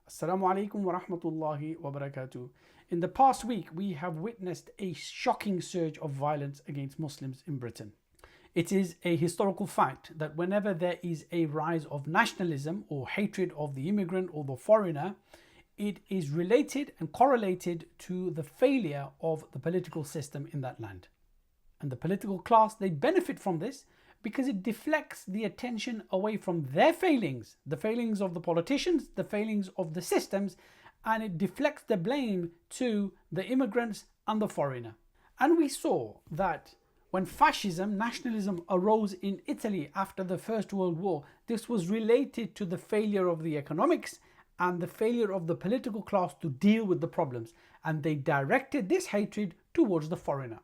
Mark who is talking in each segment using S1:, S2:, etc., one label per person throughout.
S1: Assalamu alaikum wa rahmatullahi wa barakatuh. In the past week, we have witnessed a shocking surge of violence against Muslims in Britain. It is a historical fact that whenever there is a rise of nationalism or hatred of the immigrant or the foreigner, it is related and correlated to the failure of the political system in that land. And the political class, they benefit from this because it deflects the attention away from their failings, the failings of the politicians, the failings of the systems, and it deflects the blame to the immigrants and the foreigner. And we saw that when fascism, nationalism arose in Italy after the First World War, this was related to the failure of the economics and the failure of the political class to deal with the problems, and they directed this hatred towards the foreigner.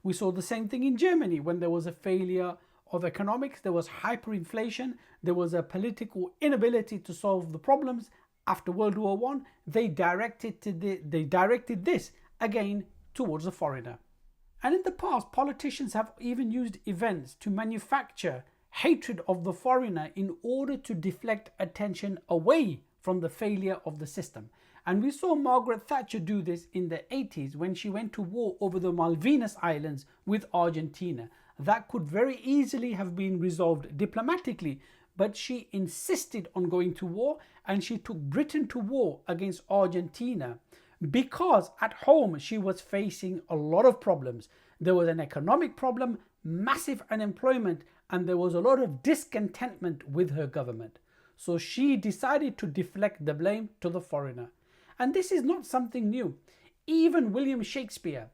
S1: We saw the same thing in Germany when there was a failure of economics, there was hyperinflation, there was a political inability to solve the problems. After World War I, they directed this again towards the foreigner. And in the past, politicians have even used events to manufacture hatred of the foreigner in order to deflect attention away from the failure of the system. And we saw Margaret Thatcher do this in the 80s when she went to war over the Malvinas Islands with Argentina. That could very easily have been resolved diplomatically, but she insisted on going to war, and she took Britain to war against Argentina because at home she was facing a lot of problems. There was an economic problem, massive unemployment, and there was a lot of discontentment with her government. So she decided to deflect the blame to the foreigner. And this is not something new. Even William Shakespeare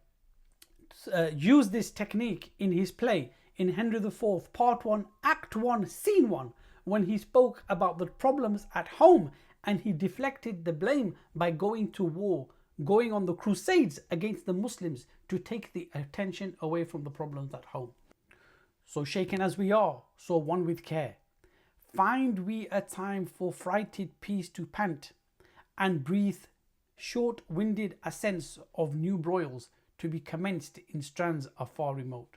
S1: used this technique in his play in Henry IV, Part 1, Act 1, Scene 1, when he spoke about the problems at home, and he deflected the blame by going to war, going on the Crusades against the Muslims to take the attention away from the problems at home. So shaken as we are, so one with care, find we a time for frighted peace to pant, and breathe short-winded ascents of new broils to be commenced in strands afar remote.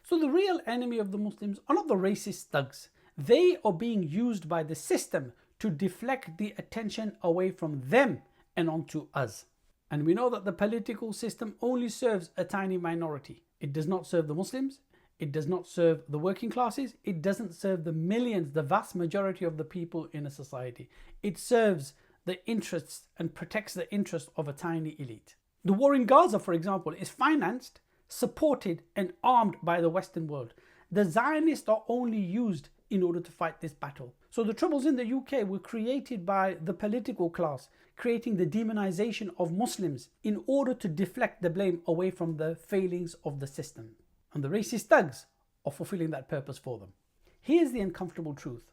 S1: So the real enemy of the Muslims are not the racist thugs. They are being used by the system to deflect the attention away from them and onto us. And we know that the political system only serves a tiny minority. It does not serve the Muslims. It does not serve the working classes. It doesn't serve the millions, the vast majority of the people in a society. It serves the interests and protects the interests of a tiny elite. The war in Gaza, for example, is financed, supported and armed by the Western world. The Zionists are only used in order to fight this battle. So the troubles in the UK were created by the political class, creating the demonization of Muslims in order to deflect the blame away from the failings of the system. And the racist thugs are fulfilling that purpose for them. Here's the uncomfortable truth.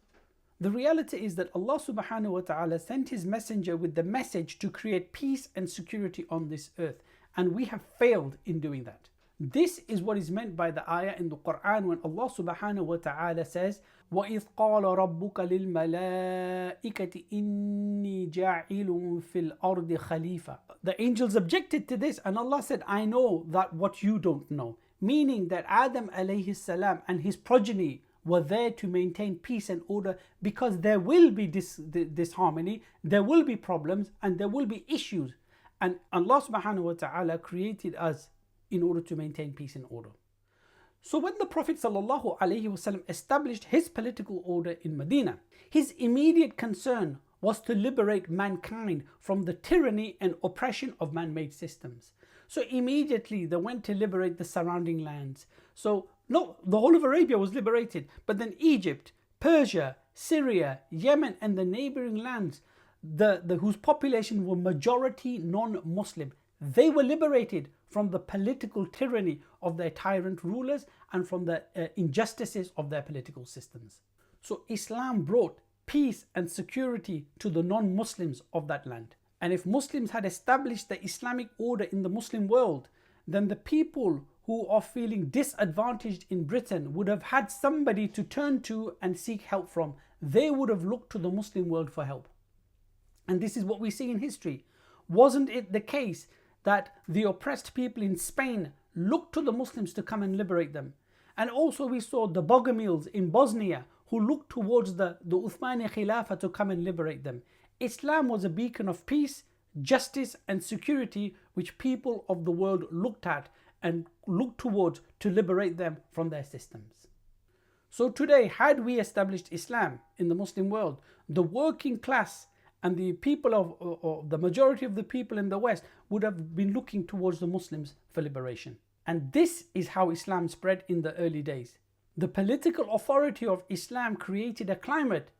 S1: The reality is that Allah subhanahu wa ta'ala sent his messenger with the message to create peace and security on this earth, and we have failed in doing that. This is what is meant by the ayah in the Quran when Allah subhanahu wa ta'ala says, وَإِذْ قَالَ رَبُّكَ لِلْمَلَائِكَةِ إِنِّي جَاعِلٌ فِي الْأَرْضِ خَلِيفَةً. The angels objected to this, and Allah said, I know that what you don't know. Meaning that Adam alayhi salam and his progeny were there to maintain peace and order, because there will be disharmony, there will be problems, and there will be issues. And Allah subhanahu wa ta'ala created us in order to maintain peace and order. So when the Prophet sallallahu alaihi wasallam established his political order in Medina, his immediate concern was to liberate mankind from the tyranny and oppression of man-made systems. So immediately they went to liberate the surrounding lands. So no, the whole of Arabia was liberated, but then Egypt, Persia, Syria, Yemen and the neighboring lands, whose population were majority non-Muslim, they were liberated from the political tyranny of their tyrant rulers and from the injustices of their political systems. So Islam brought peace and security to the non-Muslims of that land. And if Muslims had established the Islamic order in the Muslim world, then the people who are feeling disadvantaged in Britain would have had somebody to turn to and seek help from. They would have looked to the Muslim world for help. And this is what we see in history. Wasn't it the case that the oppressed people in Spain looked to the Muslims to come and liberate them? And also we saw the Bogomils in Bosnia who looked towards the Uthmani Khilafah to come and liberate them. Islam was a beacon of peace, justice and security which people of the world looked at and looked towards to liberate them from their systems. So today, had we established Islam in the Muslim world, the working class and the people of the majority of the people in the West would have been looking towards the Muslims for liberation. And this is how Islam spread in the early days. The political authority of Islam created a climate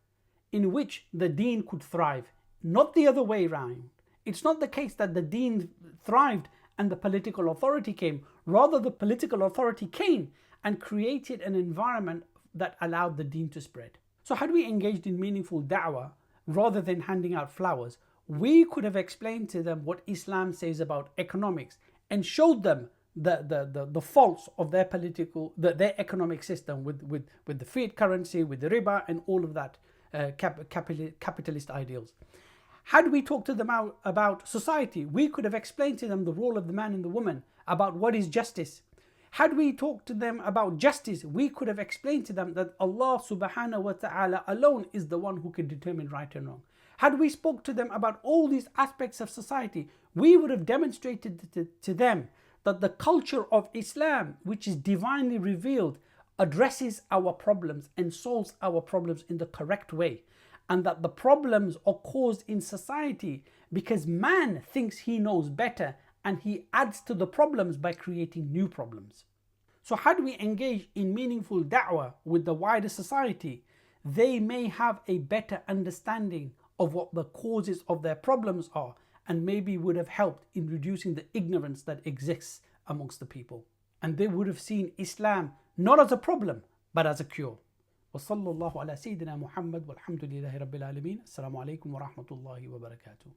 S1: in which the deen could thrive, not the other way around. It's not the case that the deen thrived and the political authority came. Rather, the political authority came and created an environment that allowed the deen to spread. So had we engaged in meaningful da'wah rather than handing out flowers, we could have explained to them what Islam says about economics and showed them the faults of their their economic system with the fiat currency, with the riba and all of that capitalist ideals. Had we talked to them about society, we could have explained to them the role of the man and the woman, about what is justice. Had we talked to them about justice, we could have explained to them that Allah subhanahu wa ta'ala alone is the one who can determine right and wrong. Had we spoke to them about all these aspects of society, we would have demonstrated to them that the culture of Islam, which is divinely revealed, addresses our problems and solves our problems in the correct way. And that the problems are caused in society because man thinks he knows better and he adds to the problems by creating new problems. So had we engaged in meaningful da'wah with the wider society, they may have a better understanding of what the causes of their problems are and maybe would have helped in reducing the ignorance that exists amongst the people. And they would have seen Islam not as a problem but as a cure. وصلى الله على سيدنا محمد والحمد لله رب العالمين. السلام عليكم ورحمة الله وبركاته.